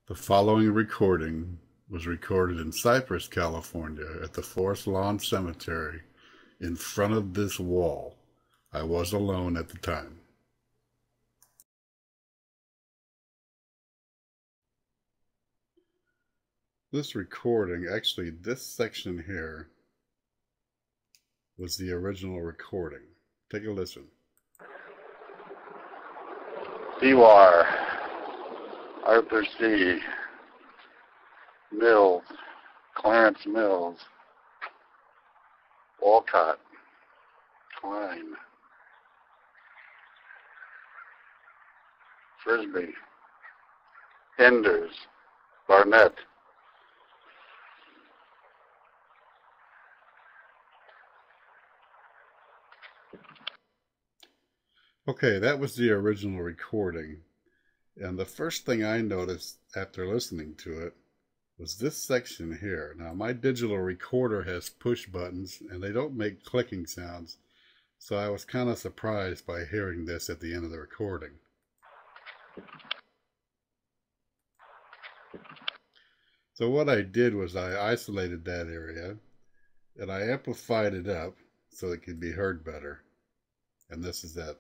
The following recording was recorded in Cypress, California at the Forest Lawn Cemetery in front of this wall. I was alone at the time. This recording, actually this section here, was the original recording. Take a listen. Dewar, Arthur C. Mills, Clarence Mills, Walcott, Klein, Frisbee, Enders, Barnett. Okay, that was the original recording. And the first thing I noticed after listening to it was this section here. Now, my digital recorder has push buttons and they don't make clicking sounds. So I was kind of surprised by hearing this at the end of the recording. So what I did was I isolated that area and I amplified it up so it could be heard better. And this is that.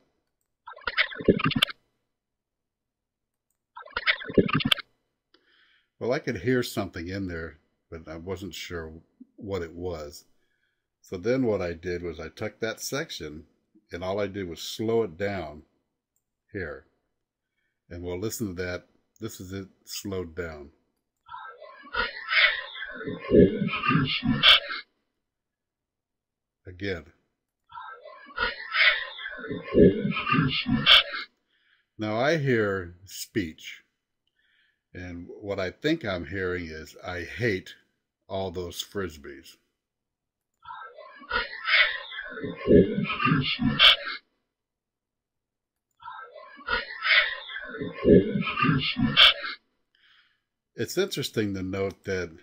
Well, I could hear something in there, but I wasn't sure what it was. So then what I did was I took that section and all I did was slow it down here. And we'll listen to that. This is it slowed down. Again. Now I hear speech. And what I think I'm hearing is, I hate all those Frisbees. It's interesting to note that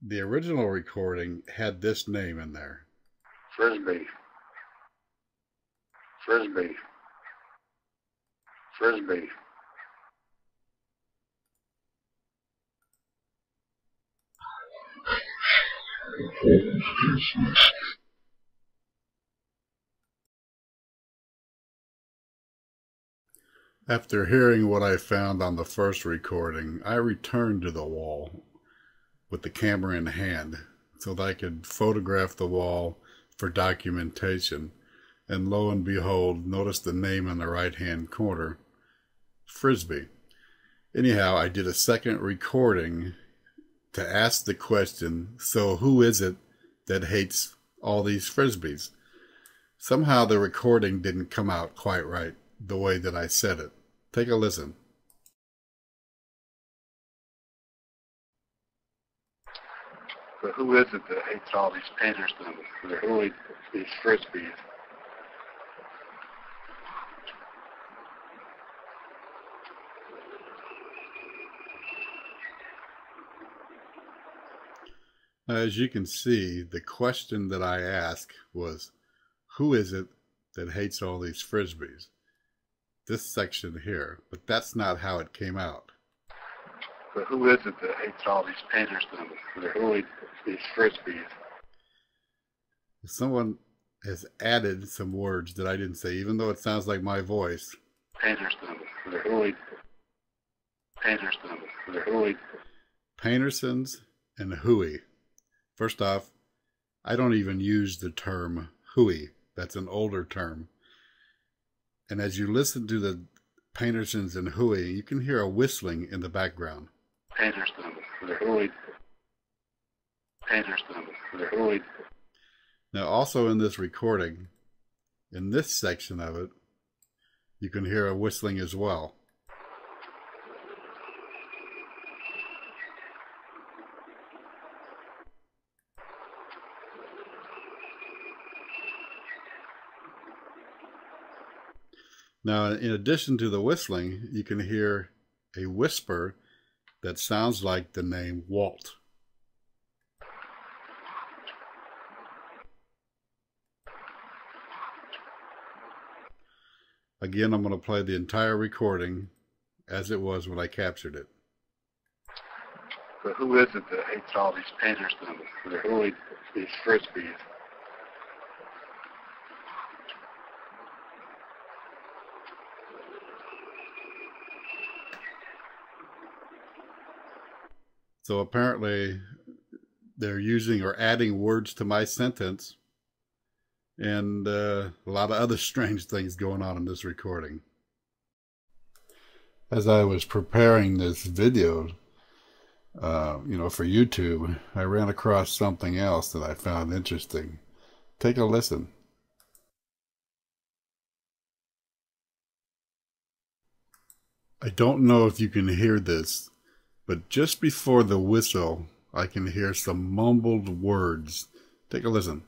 the original recording had this name in there. Frisbee, Frisbee, Frisbee. After hearing what I found on the first recording, I returned to the wall with the camera in hand so that I could photograph the wall for documentation. And lo and behold, notice the name in the right-hand corner, Frisbee. Anyhow, I did a second recording to ask the question, so who is it that hates all these Frisbees? Somehow the recording didn't come out quite right the way that I said it. Take a listen. But who is it that hates all these Petersons? Who hates these Frisbees? As you can see, the question that I asked was, who is it that hates all these Frisbees? This section here, but that's not how it came out. But who is it that hates all these Petersons? Who hates these Frisbees? Someone has added some words that I didn't say, even though it sounds like my voice. Petersons. Who hates Petersons? Who hates Paintersons and hooey. First off, I don't even use the term hooey. That's an older term. And as you listen to the Paintersons and hooey, you can hear a whistling in the background. Petersons. Who hates Petersons? Who hates. Now, also in this recording, in this section of it, you can hear a whistling as well. Now, in addition to the whistling, you can hear a whisper that sounds like the name Walt. Again, I'm going to play the entire recording as it was when I captured it. But who is it that hates all these painters then? They're really these frisbees. So apparently they're using or adding words to my sentence, and a lot of other strange things going on in this recording. As I was preparing this video, for YouTube, I ran across something else that I found interesting. Take a listen. I don't know if you can hear this, but just before the whistle, I can hear some mumbled words. Take a listen.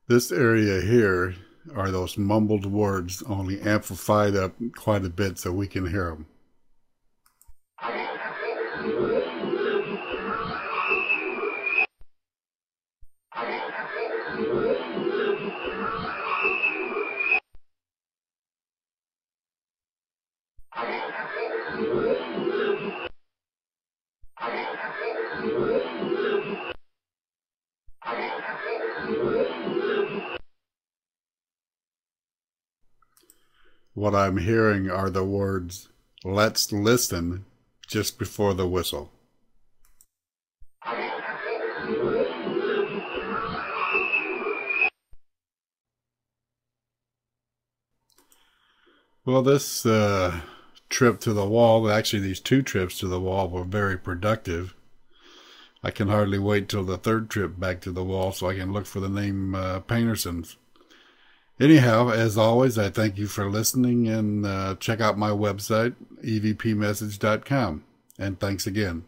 This area here are those mumbled words, only amplified up quite a bit so we can hear them. What I'm hearing are the words, "Let's listen," just before the whistle. Well, this trip to the wall, actually these 2 trips to the wall, were very productive. I can hardly wait till the 3rd trip back to the wall so I can look for the name Paintersons. Anyhow, as always, I thank you for listening, and check out my website, evpmessage.com. And thanks again.